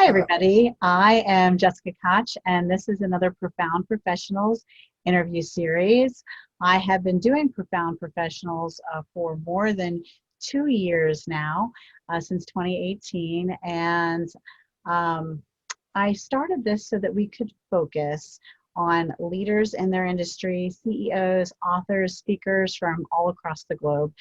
everybody. I am Jessica Koch, and this is another Profound Professionals interview series. I have been doing Profound Professionals for more than 2 years now, since 2018. And I started this so that we could focus on leaders in their industry, CEOs, authors, speakers from all across the globe,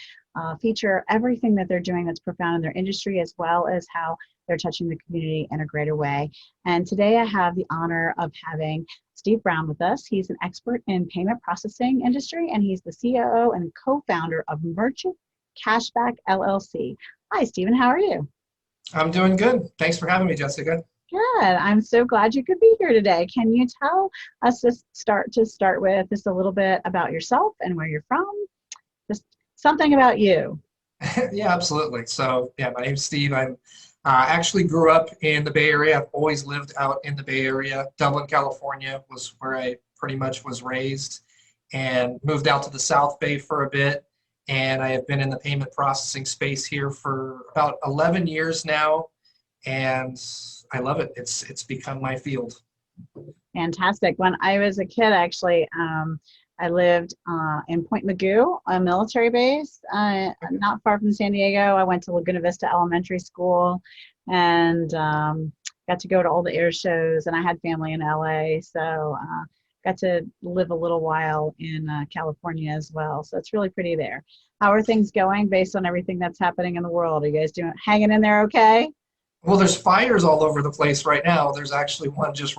feature everything that they're doing that's profound in their industry, as well as how they're touching the community in a greater way. And today I have the honor of having Steve Brown with us. He's an expert in payment processing industry, and he's the COO and co-founder of Merchant Cashback LLC. Hi, Stephen, how are you? I'm doing good. Thanks for having me, Jessica. Good. I'm so glad you could be here today. Can you tell us to start with just a little bit about yourself and where you're from? Just something about you. Yeah, absolutely. So, yeah, my name's Steve. I'm actually grew up in the Bay Area. I've always lived out in the Bay Area. Dublin, California was where I pretty much was raised, and moved out to the South Bay for a bit. And I have been in the payment processing space here for about 11 years now, and I love it. It's become my field. Fantastic. When I was a kid, actually, I lived in Point Mugu, a military base, not far from San Diego. I went to Laguna Vista Elementary School and got to go to all the air shows, and I had family in LA, so got to live a little while in California as well. So it's really pretty there. How are things going based on everything that's happening in the world? Are you guys hanging in there okay? Well, there's fires all over the place right now. There's actually one just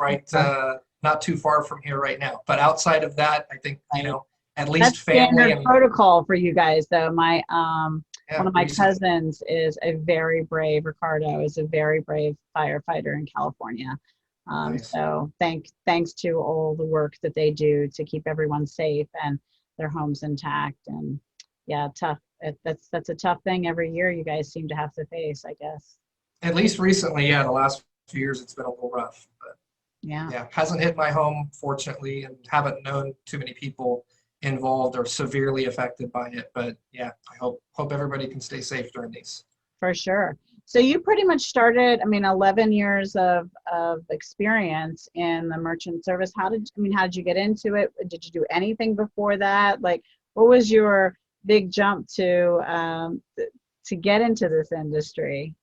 not too far from here right now. But outside of that, I think, at least That's family standard and protocol for you guys, though. My yeah, one of my recently. cousins is a very brave. Ricardo is a very brave firefighter in California. Nice. So thanks to all the work that they do to keep everyone safe and their homes intact. And yeah, tough. That's a tough thing every year. You guys seem to have to face, I guess. At least recently, yeah, the last few years it's been a little rough. But Yeah. yeah, hasn't hit my home, fortunately, and haven't known too many people involved or severely affected by it. But yeah, I hope everybody can stay safe during these. For sure. So you pretty much started, 11 years of experience in the merchant service. How did you get into it? Did you do anything before that? Like, what was your big jump to get into this industry?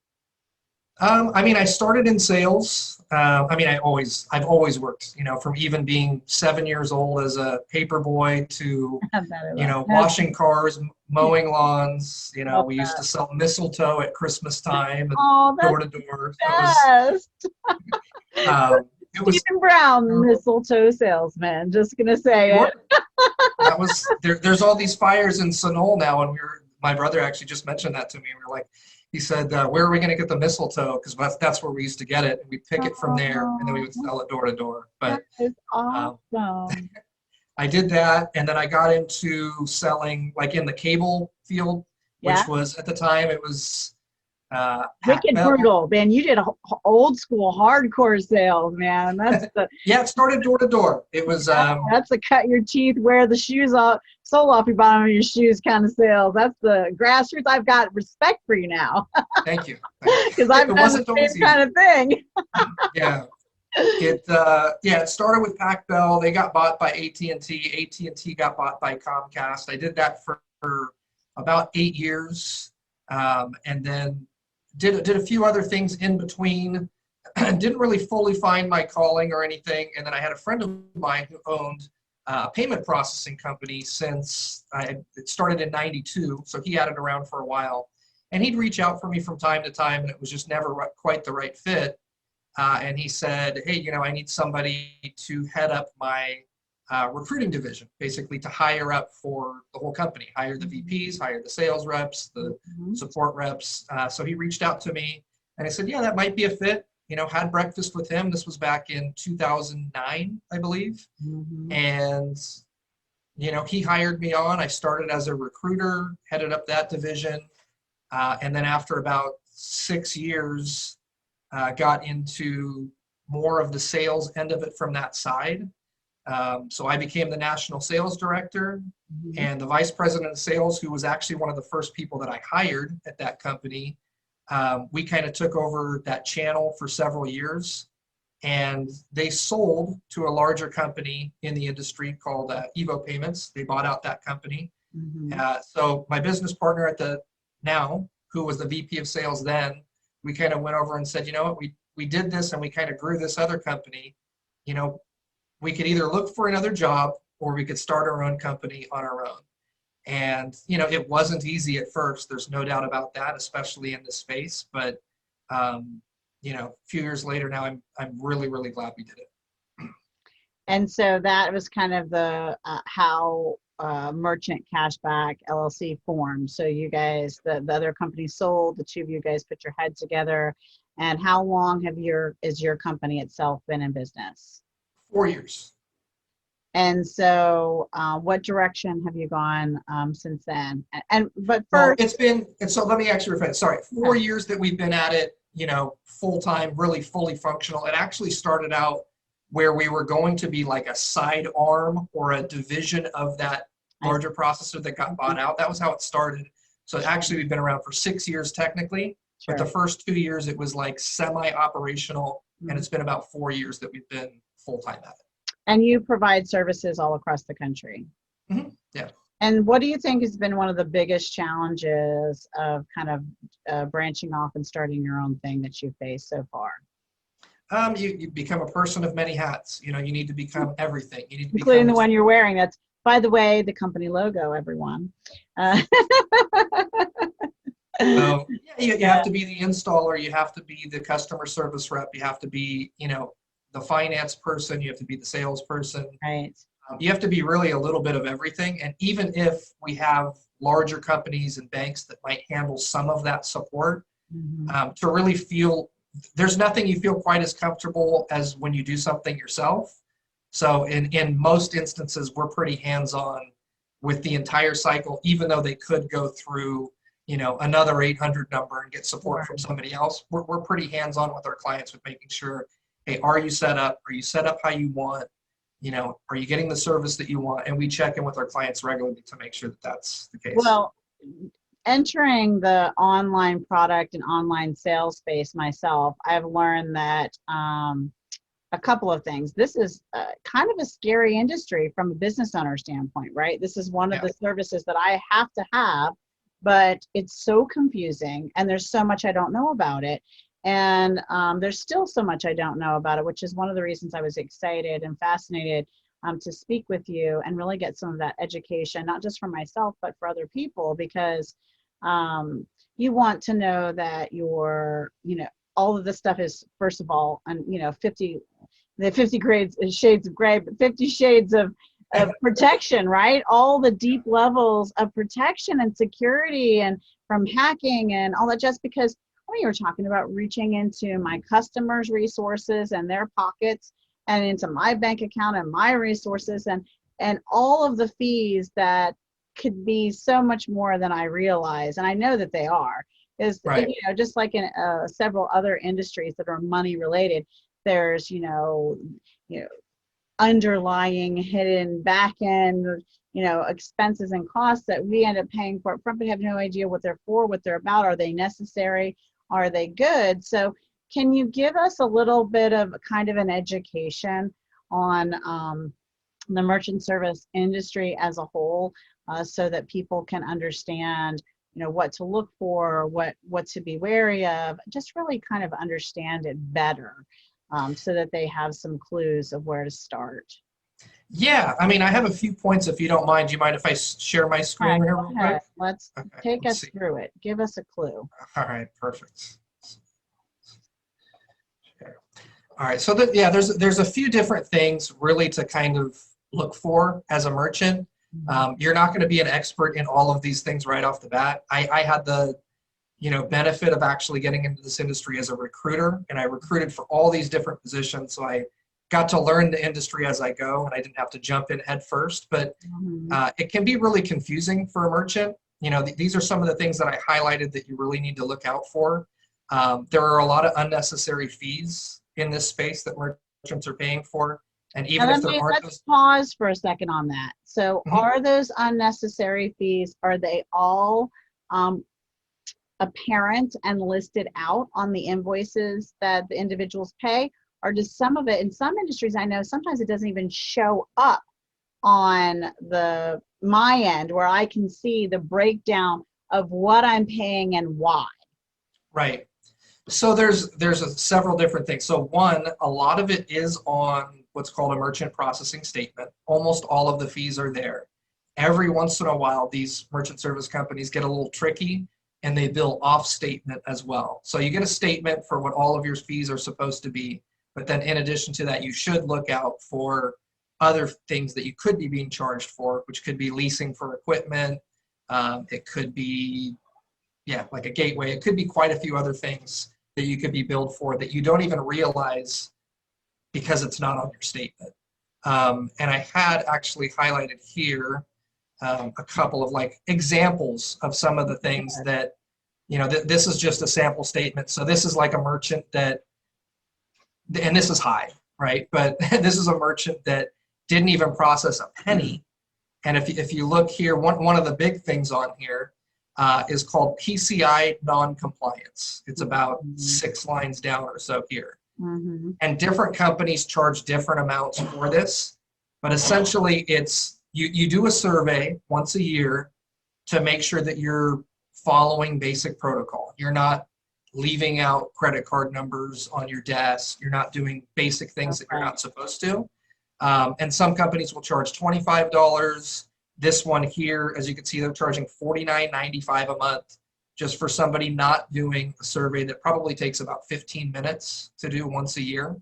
I started in sales. I've always worked, from even being 7 years old as a paper boy to, washing cars, mowing lawns. We used to sell mistletoe at Christmas time and door to door. It was Stephen Brown, mistletoe salesman. Just gonna say it. That was there's all these fires in Sonol now, and my brother actually just mentioned that to me. He said, where are we going to get the mistletoe? Because that's where we used to get it. And we'd pick it from there, and then we would sell it door to door. But that is awesome. I did that, and then I got into selling in the cable field, which was at the time it was wicked brutal, man. You did old school hardcore sales, man. That's the yeah. It started door to door. It was that's the cut your teeth, wear the shoes off, sole off your bottom of your shoes kind of sales. That's the grassroots. I've got respect for you now. Thank you. Because I've done the same kind of thing. Yeah. It started with Pac Bell. They got bought by AT&T. AT&T got bought by Comcast. I did that for about 8 years, and then did a few other things in between. Didn't really fully find my calling or anything. And then I had a friend of mine who owned a payment processing company since it started in '92. So he had it around for a while. And he'd reach out for me from time to time, and it was just never quite the right fit. And he said, hey, I need somebody to head up my recruiting division, basically to hire up for the whole company, hire the VPs, hire the sales reps, the support reps. So he reached out to me, and I said, yeah, that might be a fit. Had breakfast with him. This was back in 2009, I believe. And, he hired me on. I started as a recruiter, headed up that division. And then after about 6 years, got into more of the sales end of it from that side. So I became the national sales director, and the vice president of sales, who was actually one of the first people that I hired at that company, We kind of took over that channel for several years, and they sold to a larger company in the industry called Evo Payments. They bought out that company. Mm-hmm. So my business partner at the now, who was the VP of sales then, we kind of went over and said, you know what, we did this and we kind of grew this other company. You know, we could either look for another job or we could start our own company on our own. And, you know, it wasn't easy at first. There's no doubt about that, especially in this space. But, you know, a few years later now, I'm really, really glad we did it. And so that was kind of the how Merchant Cashback LLC formed. So you guys, the other company sold, the two of you guys put your head together. And how long is your company itself been in business? 4 years. And so, what direction have you gone since then? But Well, first, it's been, and so let me actually rephrase. Sorry, 4 years that we've been at it, you know, full time, really fully functional. It actually started out where we were going to be like a side arm or a division of that larger processor that got bought out. That was how it started. So actually, we've been around for 6 years technically, but the first 2 years it was like semi-operational, and it's been about 4 years that we've been full time at it. And you provide services all across the country. Mm-hmm. Yeah. And what do you think has been one of the biggest challenges of kind of branching off and starting your own thing that you've faced so far? You become a person of many hats. You know, you need to become everything. You need to including become the one you're wearing. That's, by the way, the company logo, everyone. So yeah, you have to be the installer, you have to be the customer service rep, you have to be, you know, the finance person, you have to be the salesperson. Right. You have to be really a little bit of everything. And even if we have larger companies and banks that might handle some of that support, to really feel, there's nothing you feel quite as comfortable as when you do something yourself. So in most instances, we're pretty hands-on with the entire cycle, even though they could go through, you know, another 800 number and get support from somebody else. We're pretty hands-on with our clients with making sure, hey, are you set up? Are you set up how you want? You know, are you getting the service that you want? And we check in with our clients regularly to make sure that that's the case. Well, entering the online product and online sales space myself, I've learned that a couple of things. This is kind of a scary industry from a business owner standpoint, right? This is one of the services that I have to have, but it's so confusing and there's so much I don't know about it. And there's still so much I don't know about it, which is one of the reasons I was excited and fascinated to speak with you and really get some of that education, not just for myself, but for other people, because you want to know that your, you know, all of this stuff is, first of all, you know, 50 shades of gray, but 50 shades of protection, right? All the deep levels of protection and security and from hacking and all that, just because when you were talking about reaching into my customers' resources and their pockets and into my bank account and my resources and all of the fees that could be so much more than I realize, and I know that they are, is you know, just like in several other industries that are money related, there's you know underlying hidden back end, you know, expenses and costs that we end up paying for up front, but have no idea what they're for, what they're about. Are they necessary? Are they good? So can you give us a little bit of kind of an education on the merchant service industry as a whole, so that people can understand, you know, what to look for, what to be wary of, just really kind of understand it better, so that they have some clues of where to start? Yeah, I mean, I have a few points if you don't mind. Do you mind if I share my screen here real quick? Let's take us through it. Give us a clue. All right, perfect. All right, so there's a few different things really to kind of look for as a merchant. You're not going to be an expert in all of these things right off the bat. I had the benefit of actually getting into this industry as a recruiter, and I recruited for all these different positions. So I got to learn the industry as I go, and I didn't have to jump in head first. But it can be really confusing for a merchant. You know, these are some of the things that I highlighted that you really need to look out for. There are a lot of unnecessary fees in this space that merchants are paying for. And even if there aren't, let's pause for a second on that. So are those unnecessary fees, are they all apparent and listed out on the invoices that the individuals pay? Or does some of it, in some industries I know, sometimes it doesn't even show up on my end where I can see the breakdown of what I'm paying and why. Right. So several different things. So one, a lot of it is on what's called a merchant processing statement. Almost all of the fees are there. Every once in a while, these merchant service companies get a little tricky and they bill off statement as well. So you get a statement for what all of your fees are supposed to be, but then in addition to that, you should look out for other things that you could be being charged for, which could be leasing for equipment. It could be, yeah, like a gateway. It could be quite a few other things that you could be billed for that you don't even realize because it's not on your statement. And I had actually highlighted here a couple of like examples of some of the things that, this is just a sample statement. So this is like a merchant that, and this is high, right? But this is a merchant that didn't even process a penny. And if you look here, one of the big things on here is called PCI non-compliance. It's about 6 lines down or so here. Mm-hmm. And different companies charge different amounts for this. But essentially, it's you do a survey once a year to make sure that you're following basic protocol. You're not leaving out credit card numbers on your desk. You're not doing basic things that you're not supposed to. And some companies will charge $25. This one here, as you can see, they're charging $49.95 a month just for somebody not doing a survey that probably takes about 15 minutes to do once a year.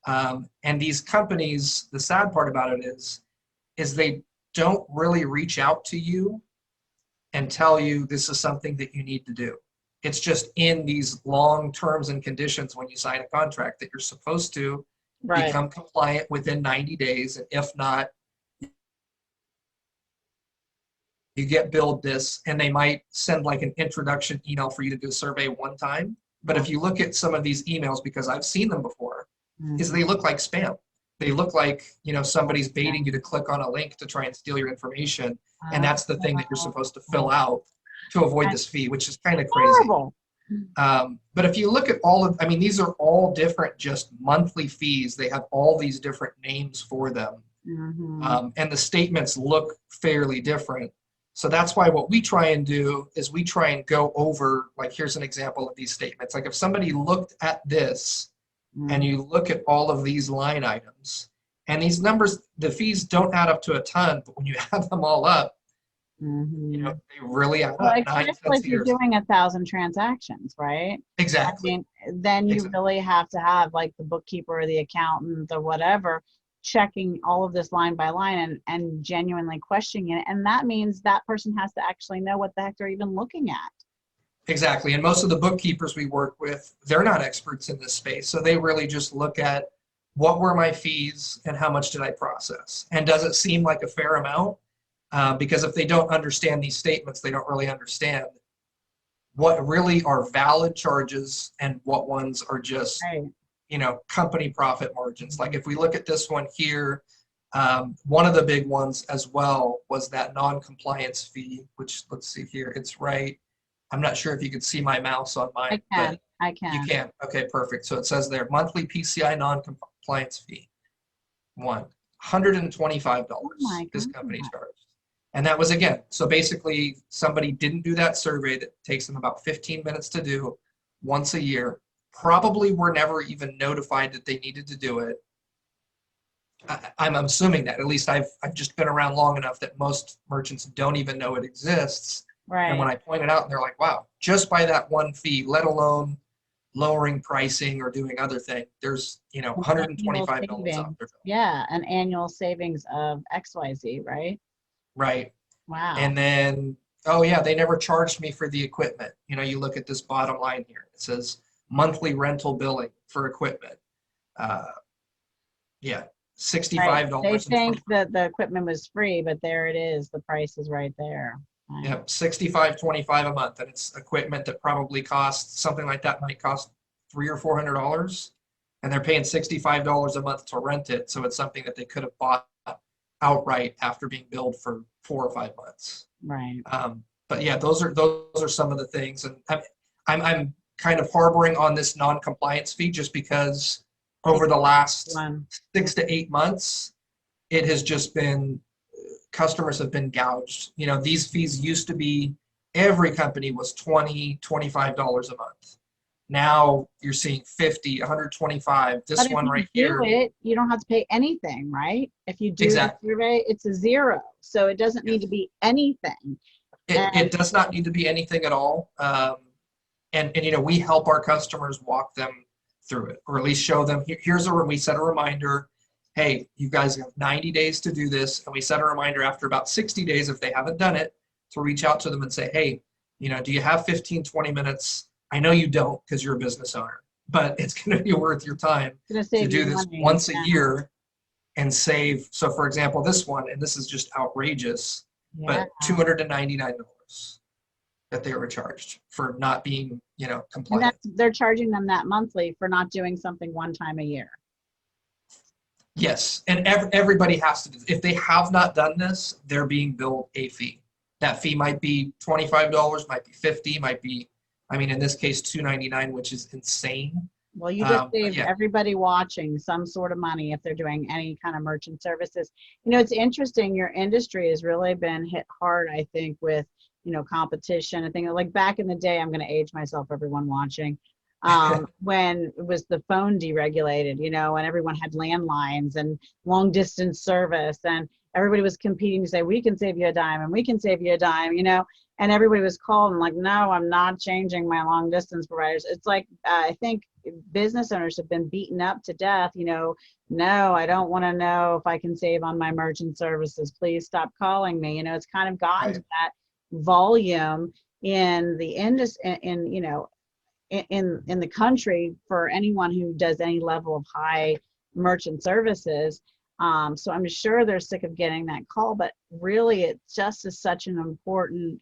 And these companies, the sad part about it is they don't really reach out to you and tell you this is something that you need to do. It's just in these long terms and conditions when you sign a contract that you're supposed to become compliant within 90 days. And if not, you get billed this, and they might send like an introduction email for you to do a survey one time. But if you look at some of these emails, because I've seen them before, is they look like spam. They look like, somebody's baiting you to click on a link to try and steal your information. And that's the thing that you're supposed to fill out to avoid this fee, which is kind of crazy. But if you look at these are all different, just monthly fees. They have all these different names for them. And the statements look fairly different. So that's why what we try and do is we try and go over, like, here's an example of these statements. Like if somebody looked at this and you look at all of these line items and these numbers, the fees don't add up to a ton, but when you add them all up, they really add up. Especially if you're doing 1,000 transactions, right? Exactly. I mean, then you really have to have like the bookkeeper or the accountant or whatever checking all of this line by line and genuinely questioning it. And that means that person has to actually know what the heck they're even looking at. Exactly. And most of the bookkeepers we work with, they're not experts in this space. So they really just look at what were my fees and how much did I process? And does it seem like a fair amount? Because if they don't understand these statements, they don't really understand what really are valid charges and what ones are just, company profit margins. Like if we look at this one here, one of the big ones as well was that non-compliance fee, which let's see here, it's right. I'm not sure if you can see my mouse on mine. I can. You can. Okay, perfect. So it says there, monthly PCI non-compliance fee, $125 this company charged. And that was, again, so basically somebody didn't do that survey that takes them about 15 minutes to do once a year. Probably were never even notified that they needed to do it. I'm assuming that. At least I've just been around long enough that most merchants don't even know it exists. Right. And when I point it out, they're like, wow, just by that one fee, let alone lowering pricing or doing other things, there's, $125 off there. Yeah, an annual savings of XYZ, right? Right. Wow. And then, oh yeah, they never charged me for the equipment. You look at this bottom line here. It says monthly rental billing for equipment. $65. Right. They think that the equipment was free, but there it is. The price is right there. Right. Yeah, $65.25 a month, and it's equipment that probably costs something like that might cost $300 or $400, and they're paying $65 a month to rent it. So it's something that they could have bought outright after being billed for 4 or 5 months. Right. but yeah, those are some of the things. And I'm kind of harboring on this non-compliance fee just because over the last One. 6 to 8 months, it has just been, customers have been gouged. You know, these fees used to be, every company was $20, $25 a month. Now you're seeing 50, 125. But This if one you right do here. it, you don't have to pay anything, right? If you do the Exactly. survey, it's a zero. So it doesn't need to Yes. be anything. And It does not need to be anything at all. And you know, we help our customers walk them through it, or at least show them, here's we set a reminder, hey, you guys have 90 days to do this. And we set a reminder after about 60 days, if they haven't done it, to reach out to them and say, hey, you know, do you have 15, 20 minutes? I know you don't because you're a business owner, but it's going to be worth your time it's going to to save do you this money. once a year and save. So for example, this one, and this is just outrageous, Yeah. but $299 that they were charged for not being, you know, And compliant. they're charging them that monthly for not doing something one time a year. Yes, and everybody has to do. If they have not done this, they're being billed a fee. That fee might be $25, might be 50, might be, I mean, in this case, $299, which is insane. Well, you just But saved yeah, everybody watching some sort of money if they're doing any kind of merchant services. You know, it's interesting. Your industry has really been hit hard, I think, with, you know, competition and things like back in the day. I'm going to age myself, everyone watching. When it was the phone deregulated, you know, and everyone had landlines and long distance service, and everybody was competing to say, we can save you a dime and we can save you a dime, you know, and everybody was calling like, no, I'm not changing my long distance providers. It's like, I think business owners have been beaten up to death, you know, no, I don't want to know if I can save on my merchant services. Please stop calling me. You know, it's kind of gotten right. to that volume in the industry, in you know, in the country for anyone who does any level of high merchant services. So I'm sure they're sick of getting that call, but really it just is such an important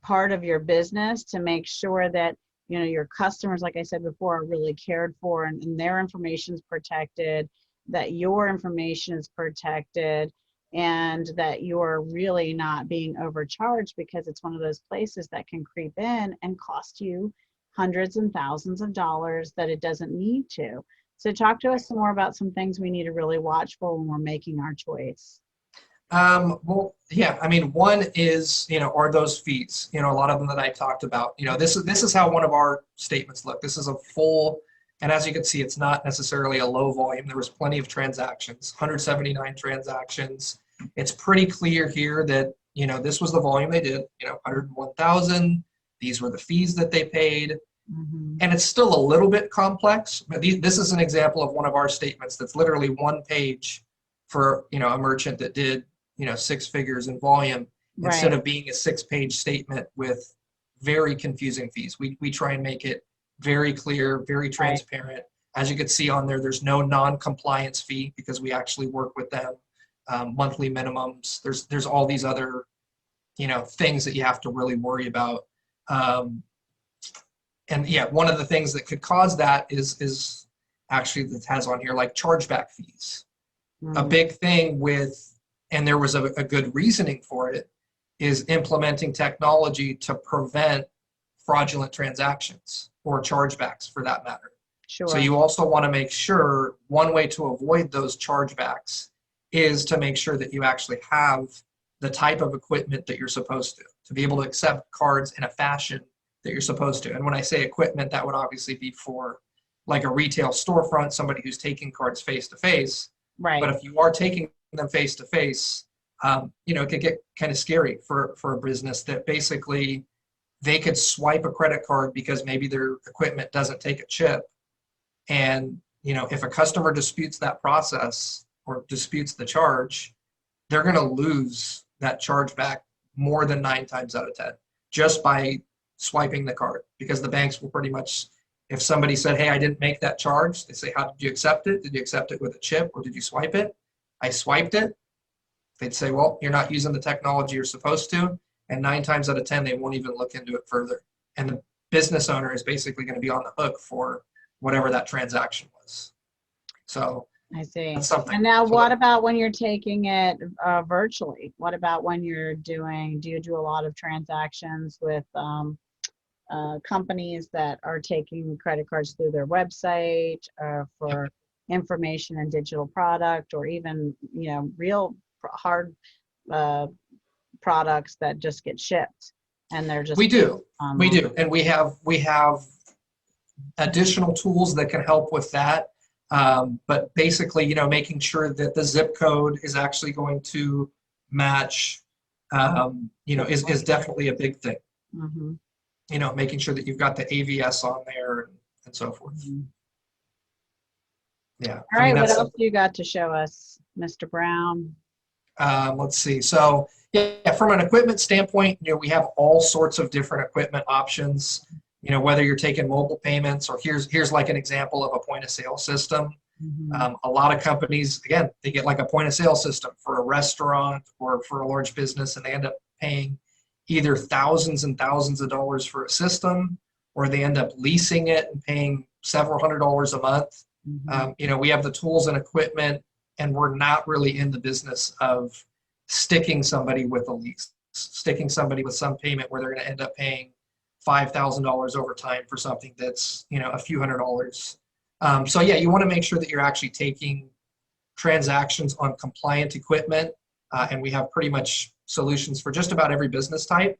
part of your business to make sure that, you know, your customers, like I said before, are really cared for, and their information is protected, that your information is protected, and that you're really not being overcharged, because it's one of those places that can creep in and cost you hundreds and thousands of dollars that it doesn't need to. So talk to us some more about some things we need to really watch for when we're making our choice. Well, yeah, I mean, one is, you know, are those fees, you know, a lot of them that I talked about, you know, this is how one of our statements look. This is a full, and as you can see, it's not necessarily a low volume. There was plenty of transactions, 179 transactions. It's pretty clear here that, you know, this was the volume they did, you know, 101,000. These were the fees that they paid. Mm-hmm. And it's still a little bit complex, but this is an example of one of our statements that's literally one page for, you know, a merchant that did, you know, 6 figures in volume, instead Right. of being a 6-page statement with very confusing fees. We try and make it very clear, very Right. transparent. As you can see on there, there's no non-compliance fee because we actually work with them. Monthly minimums. There's all these other, you know, things that you have to really worry about. And yeah, one of the things that could cause that is actually that has on here like chargeback fees. A Mm-hmm. big thing with, and there was a good reasoning for it, is implementing technology to prevent fraudulent transactions or chargebacks for that matter. Sure. So you also want to make sure, one way to avoid those chargebacks is to make sure that you actually have the type of equipment that you're supposed to be able to accept cards in a fashion that you're supposed to. And when I say equipment, that would obviously be for like a retail storefront, somebody who's taking cards face to face. Right. But if you are taking them face to face, you know, it could get kind of scary for a business that basically they could swipe a credit card because maybe their equipment doesn't take a chip. And, you know, if a customer disputes that process or disputes the charge, they're going to lose that charge back more than 9 times out of 10 just by swiping the card, because the banks will pretty much, if somebody said, hey, I didn't make that charge, they say, how did you accept it? Did you accept it with a chip or did you swipe it? I swiped it. They'd say, well, you're not using the technology you're supposed to. And 9 times out of 10, they won't even look into it further. And the business owner is basically going to be on the hook for whatever that transaction was. So I see. That's something. And now So what about when you're taking it virtually? What about when you're doing, do you do a lot of transactions with companies that are taking credit cards through their website for information and digital product, or even, real hard uh, products that just get shipped and they're just we do, we online? do, and we have additional tools that can help with that. But basically, making sure that the zip code is actually going to match, is definitely a big thing. Hmm. Making sure that you've got the AVS on there and so forth. Hmm. Yeah, All I mean, right, what that's else do you got to show us, Mr. Brown? let's see. So yeah, from an equipment standpoint, we have all sorts of different equipment options. Whether you're taking mobile payments, or here's like an example of a point of sale system. Hmm. A lot of companies, again, they get like a point of sale system for a restaurant or for a large business, and they end up paying either thousands and thousands of dollars for a system, or they end up leasing it and paying several $100s a month. Hmm. We have the tools and equipment, and we're not really in the business of sticking somebody with a lease, sticking somebody with some payment where they're going to end up paying $5,000 over time for something that's a few $100s. So yeah, you want to make sure that you're actually taking transactions on compliant equipment, and we have pretty much solutions for just about every business type.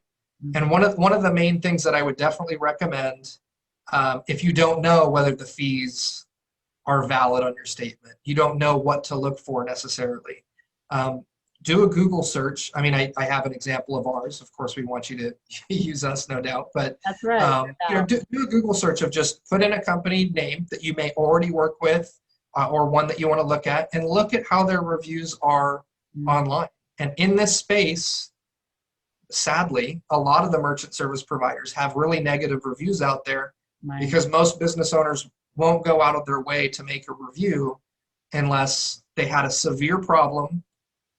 And one of the main things that I would definitely recommend, if you don't know whether the fees are valid on your statement, you don't know what to look for necessarily. Do a Google search. I mean, I have an example of ours. Of course, we want you to use us, no doubt. But That's right. do a Google search of just put in a company name that you may already work with, or one that you want to look at, and look at how their reviews are online. And in this space, sadly, a lot of the merchant service providers have really negative reviews out there, Right. because most business owners won't go out of their way to make a review unless they had a severe problem,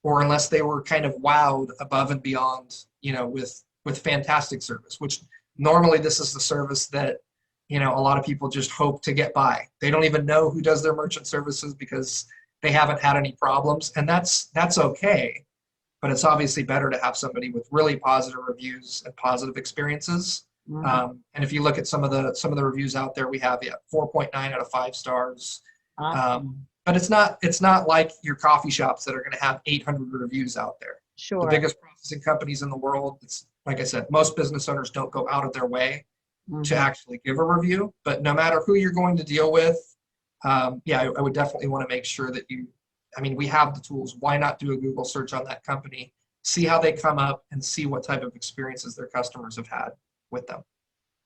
or unless they were kind of wowed above and beyond, with fantastic service, which normally this is the service that, a lot of people just hope to get by. They don't even know who does their merchant services because they haven't had any problems, and that's okay. But it's obviously better to have somebody with really positive reviews and positive experiences. And if you look at some of the reviews out there, we have 4.9 out of 5 stars. Awesome. But it's not like your coffee shops that are going to have 800 reviews out there. The Sure. biggest processing companies in the world, it's like I said, most business owners don't go out of their way to actually give a review. But no matter who you're going to deal with, I would definitely want to make sure that we have the tools. Why not do a Google search on that company, see how they come up, and see what type of experiences their customers have had with them.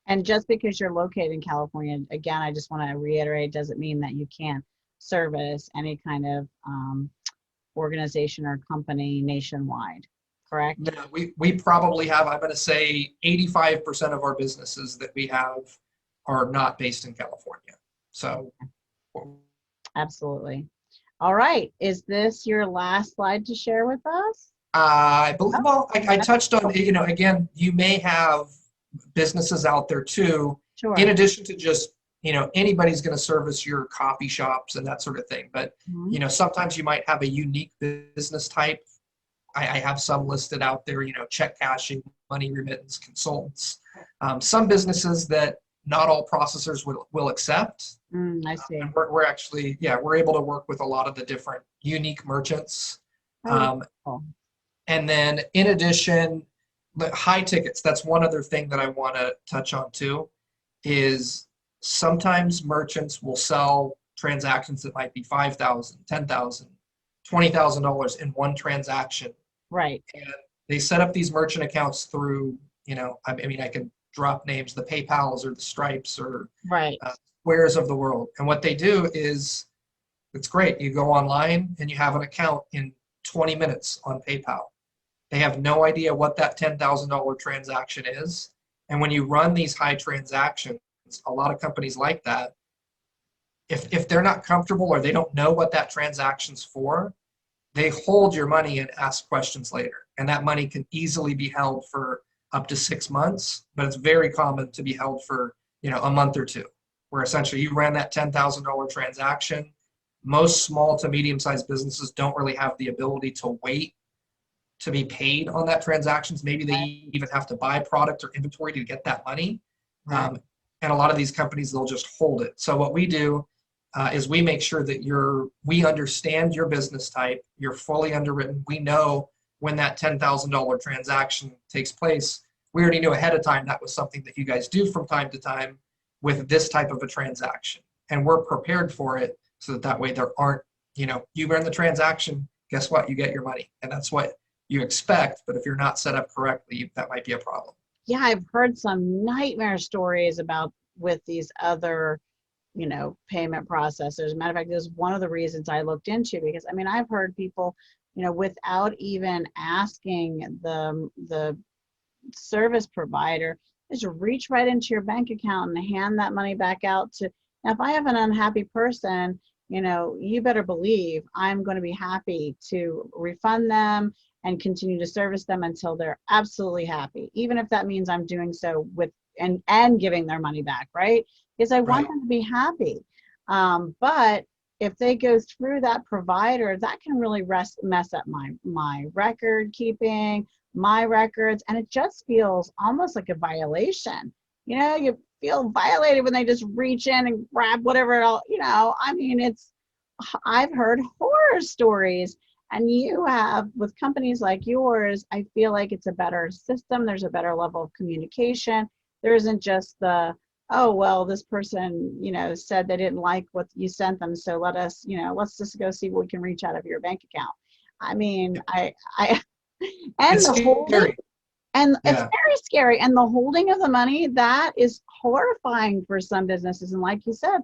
And just because you're located in California, again, I just want to reiterate, doesn't mean that you can't service any kind of organization or company nationwide, correct? No, we probably have, I'm going to say 85% of our businesses that we have are not based in California. So Absolutely. All right. Is this your last slide to share with us? I believe, well, I touched on, again, you may have businesses out there too, Sure. in addition to just, anybody's going to service your coffee shops and that sort of thing. But, sometimes you might have a unique business type. I have some listed out there, check cashing, money remittance, consultants. Some businesses that not all processors will accept. I see. And we're actually, we're able to work with a lot of the different unique merchants. Cool. And then in addition, the high tickets, that's one other thing that I want to touch on too, is sometimes merchants will sell transactions that might be $5,000, $10,000, $20,000 in one transaction. Right. And they set up these merchant accounts through, I can drop names, the PayPals or the Stripes or Right. Squares of the world. And what they do is, it's great. You go online and you have an account in 20 minutes on PayPal. They have no idea what that $10,000 transaction is. And when you run these high transactions, a lot of companies like that, if they're not comfortable or they don't know what that transaction's for, they hold your money and ask questions later. And that money can easily be held for up to 6 months, but it's very common to be held for, a month or two, where essentially you ran that $10,000 transaction. most small to medium-sized businesses don't really have the ability to wait to be paid on that transactions. Maybe they Right. even have to buy product or inventory to get that money. Right. And a lot of these companies, they'll just hold it. So what we do is we make sure that we understand your business type, you're fully underwritten. We know when that $10,000 transaction takes place. We already knew ahead of time that was something that you guys do from time to time with this type of a transaction. And we're prepared for it so that way there aren't, you run the transaction, guess what? You get your money. And that's what you expect. But if you're not set up correctly, that might be a problem. Yeah, I've heard some nightmare stories about with these other, payment processors. Matter of fact, this is one of the reasons I looked into, because I mean, I've heard people, without even asking the service provider, just reach right into your bank account and hand that money back out to. Now, if I have an unhappy person, you better believe I'm going to be happy to refund them and continue to service them until they're absolutely happy, even if that means I'm doing so with and giving their money back, right? Because I want Right. them to be happy. But if they go through that provider, that can really mess up my record keeping, my records, and it just feels almost like a violation. You feel violated when they just reach in and grab whatever else, I mean, I've heard horror stories, and you have with companies like yours. I feel like it's a better system. There's a better level of communication. There isn't just the, oh, well, this person, said they didn't like what you sent them, so let's just go see what we can reach out of your bank account. I mean, I and It's the holding, scary. and it's Yeah. very scary. And the holding of the money, that is horrifying for some businesses. And like you said,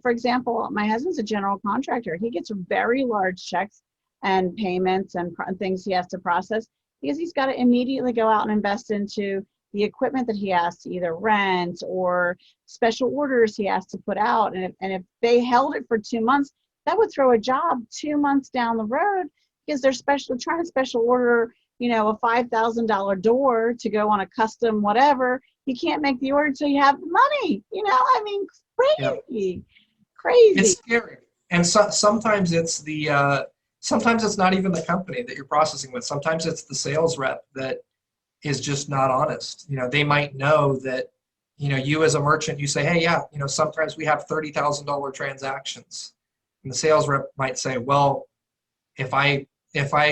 for example, my husband's a general contractor. He gets very large checks and payments and things he has to process, because he's got to immediately go out and invest into the equipment that he has to either rent, or special orders he has to put out. And if they held it for 2 months, that would throw a job 2 months down the road, because they're trying to special order, a $5,000 door to go on a custom whatever. You can't make the order until you have the money. I mean, Yeah. crazy, It's crazy. scary. And sometimes it's not even the company that you're processing with. Sometimes it's the sales rep that is just not honest. They might know that, you as a merchant, you say, hey, yeah, sometimes we have $30,000 transactions. And the sales rep might say, well, if I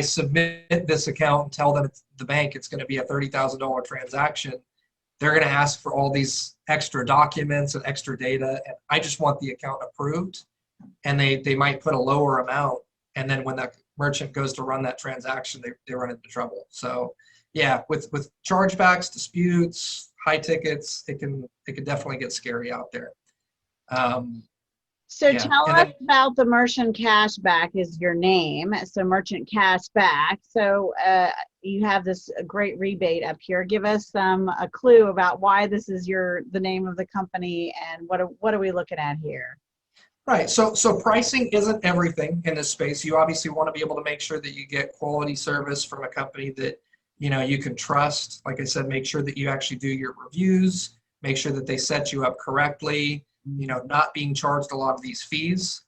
submit this account and tell them the bank it's going to be a $30,000 transaction, they're going to ask for all these extra documents and extra data. And I just want the account approved. And they might put a lower amount. And then when that merchant goes to run that transaction, they run into trouble. So yeah, with chargebacks, disputes, high tickets, it can definitely get scary out there. So Yeah. tell And us then about the Merchant Cashback is your name. So Merchant Cashback. So you have this great rebate up here. Give us a clue about why this is the name of the company, and what are we looking at here? right. So pricing isn't everything in this space. You obviously want to be able to make sure that you get quality service from a company that you can trust. Like I said, make sure that you actually do your reviews, make sure that they set you up correctly, not being charged a lot of these fees.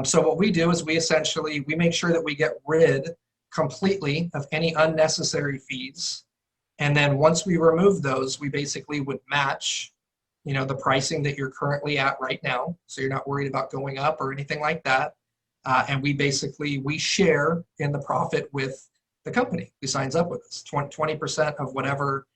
So what we do is we make sure that we get rid completely of any unnecessary fees. And then once we remove those, we basically would match the pricing that you're currently at right now. So you're not worried about going up or anything like that. And we share in the profit with the company who signs up with us. 20% of whatever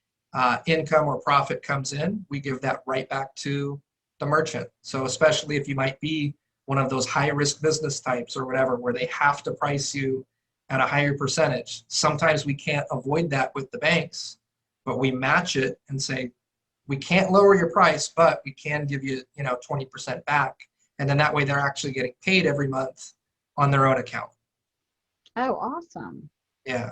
income or profit comes in, we give that right back to the merchant. So especially if you might be one of those high risk business types or whatever, where they have to price you at a higher percentage. Sometimes we can't avoid that with the banks, but we match it and say, we can't lower your price, but we can give you, 20% back. And then that way they're actually getting paid every month on their own account. Oh, awesome. Yeah.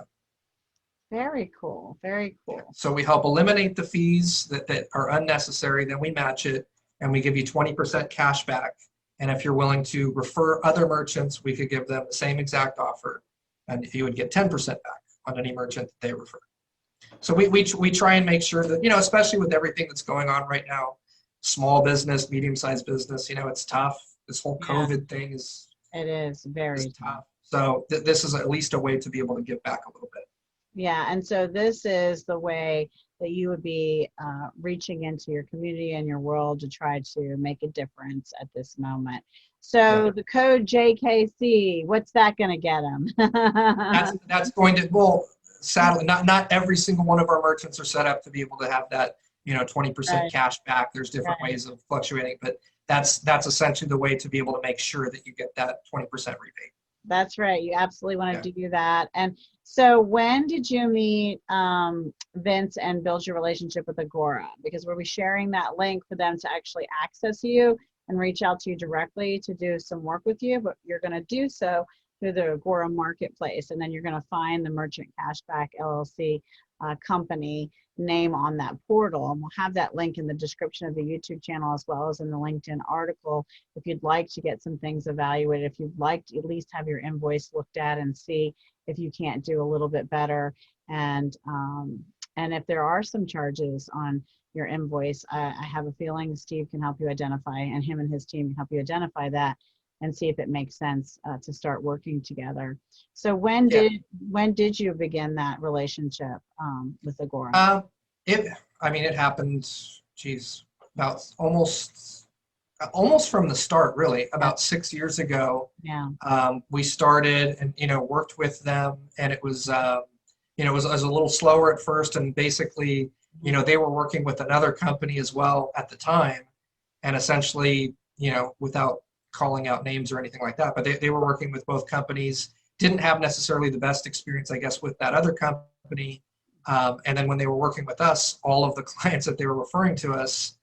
Very cool. Very Yeah. cool. So we help eliminate the fees that are unnecessary, then we match it and we give you 20% cash back. And if you're willing to refer other merchants, we could give them the same exact offer and you would get 10% back on any merchant that they refer. So we try and make sure that, especially with everything that's going on right now, small business, medium-sized business, it's tough. This whole Yeah. COVID thing is It is very It's tough. tough. So this is at least a way to be able to give back a little bit. Yeah, and so this is the way that you would be reaching into your community and your world to try to make a difference at this moment. Yeah. So the code JKC, what's that going to get them? That's going to, well, sadly, not every single one of our merchants are set up to be able to have that, 20% Right, cash back. There's different right. ways of fluctuating, but that's essentially the way to be able to make sure that you get that 20% rebate. That's right. You absolutely want Yeah. to do that. And so when did you meet Vince and build your relationship with Agora? Because we'll be sharing that link for them to actually access you and reach out to you directly to do some work with you, but you're going to do so through the Agora marketplace. And then you're going to find the Merchant Cashback LLC company name on that portal. And we'll have that link in the description of the YouTube channel as well as in the LinkedIn article if you'd like to get some things evaluated, if you'd like to at least have your invoice looked at and see if you can't do a little bit better. And if there are some charges on your invoice, I have a feeling Steve can help you identify, and him and his team can help you identify that and see if it makes sense to start working together. So when Yeah. did you begin that relationship with Agora? It, I mean, it happened, geez, about almost from the start, really, about 6 years ago. Yeah. We started and, worked with them, and it was, it was a little slower at first. And basically, they were working with another company as well at the time. And essentially, without calling out names or anything like that, but they were working with both companies, didn't have necessarily the best experience, I guess, with that other company. And then when they were working with us, all of the clients that they were referring to us,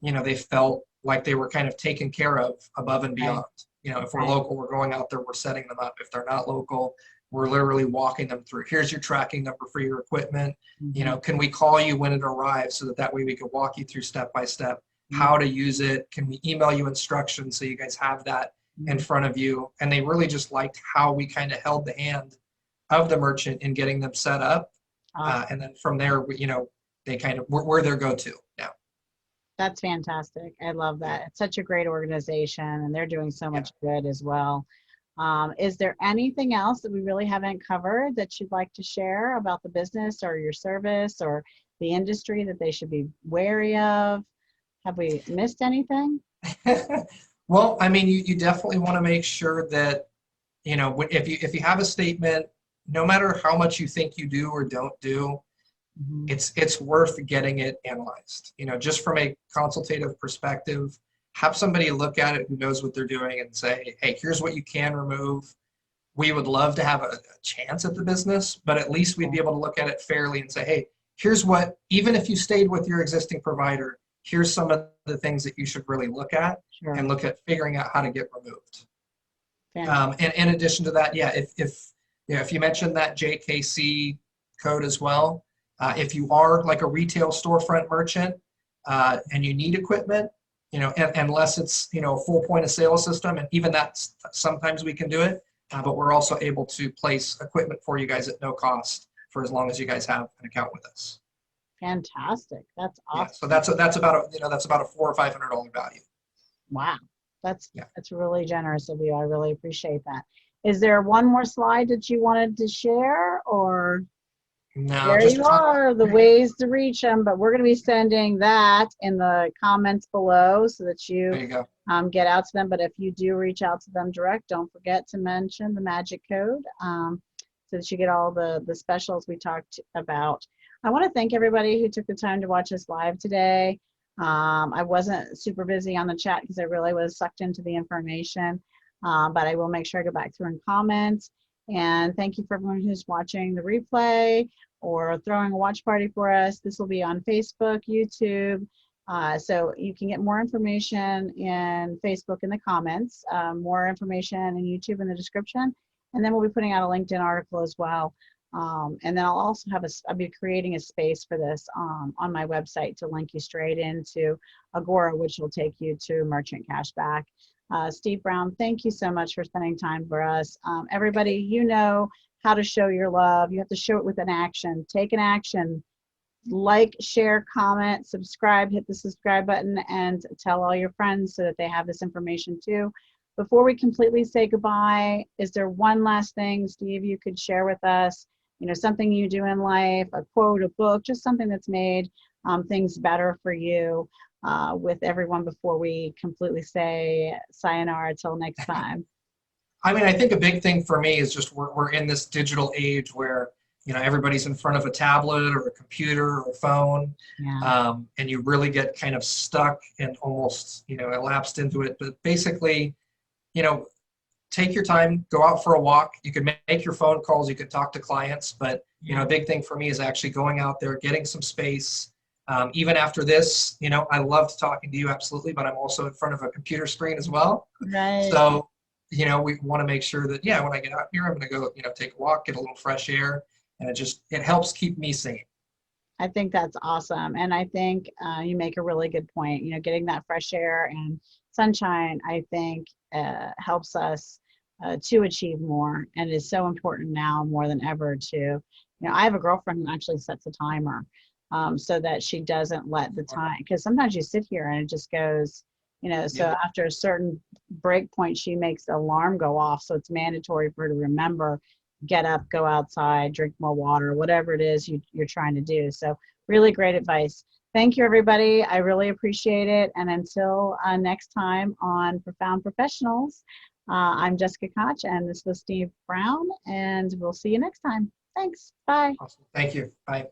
they felt like they were kind of taken care of above and beyond. If we're local, we're going out there, we're setting them up. If they're not local, we're literally walking them through. Here's your tracking number for your equipment. Can we call you when it arrives so that way we could walk you through step by step how to use it? Can we email you instructions so you guys have that in front of you? And they really just liked how we kind of held the hand of the merchant in getting them set up. And then from there, they kind of, we're their go-to now. That's fantastic. I love that. It's such a great organization and they're doing so much good as well. Is there anything else that we really haven't covered that you'd like to share about the business or your service or the industry that they should be wary of? Have we missed anything? Well, I mean, you definitely want to make sure that, if you have a statement, no matter how much you think you do or don't do, it's worth getting it analyzed. Just from a consultative perspective, have somebody look at it who knows what they're doing and say, hey, here's what you can remove. We would love to have a chance at the business, but at least we'd be able to look at it fairly and say, hey, here's what, even if you stayed with your existing provider, here's some of the things that you should really look at and look at figuring out how to get removed. And in addition to that, if you mentioned that JKC code as well, if you are like a retail storefront merchant and you need equipment, unless it's, a full point of sale system, and even that's sometimes we can do it, but we're also able to place equipment for you guys at no cost for as long as you guys have an account with us. Fantastic. That's awesome. Yeah, so that's about a $400 or $500 value. Wow. That's really generous of you. I really appreciate that. Is there one more slide that you wanted to share, or? No, there you are, the ways to reach them, but we're going to be sending that in the comments below so that you, get out to them. But if you do reach out to them direct, don't forget to mention the magic code so that you get all the specials we talked about. I want to thank everybody who took the time to watch us live today. I wasn't super busy on the chat because I really was sucked into the information, but I will make sure I go back through and comment. And thank you for everyone who's watching the replay or throwing a watch party for us. This will be on Facebook, YouTube. So you can get more information in Facebook in the comments, more information in YouTube in the description. And then we'll be putting out a LinkedIn article as well. And then I'll also I'll be creating a space for this on my website to link you straight into Agora, which will take you to Merchant Cashback. Steve Brown, thank you so much for spending time for us. Everybody, you know how to show your love. You have to show it with an action. Take an action. Like, share, comment, subscribe, hit the subscribe button, and tell all your friends so that they have this information too. before we completely say goodbye, is there one last thing, Steve, you could share with us? Something you do in life, a quote, a book, just something that's made things better for you with everyone before we completely say sayonara till next time. I mean, I think a big thing for me is just we're in this digital age where, everybody's in front of a tablet or a computer or a phone, Yeah. and you really get kind of stuck and almost, elapsed into it. But basically, you know, take your time, go out for a walk. You can make your phone calls, you can talk to clients, but a big thing for me is actually going out there, getting some space. Even after this, I loved talking to you, absolutely, but I'm also in front of a computer screen as well. Right. So, we want to make sure that, when I get out here, I'm going to go, take a walk, get a little fresh air, and it helps keep me sane. I think that's awesome. And I think you make a really good point. Getting that fresh air and sunshine, I think, helps us to achieve more, and is so important now more than ever to, I have a girlfriend who actually sets a timer so that she doesn't let the time, because sometimes you sit here and it just goes, so Yeah. after a certain break point, she makes the alarm go off. So it's mandatory for her to remember, get up, go outside, drink more water, whatever it is you're trying to do. So really great advice. Thank you, everybody. I really appreciate it. And until next time on Profound Professionals, I'm Jessica Koch, and this was Steve Brown, and we'll see you next time. Thanks. Bye. Awesome. Thank you. Bye.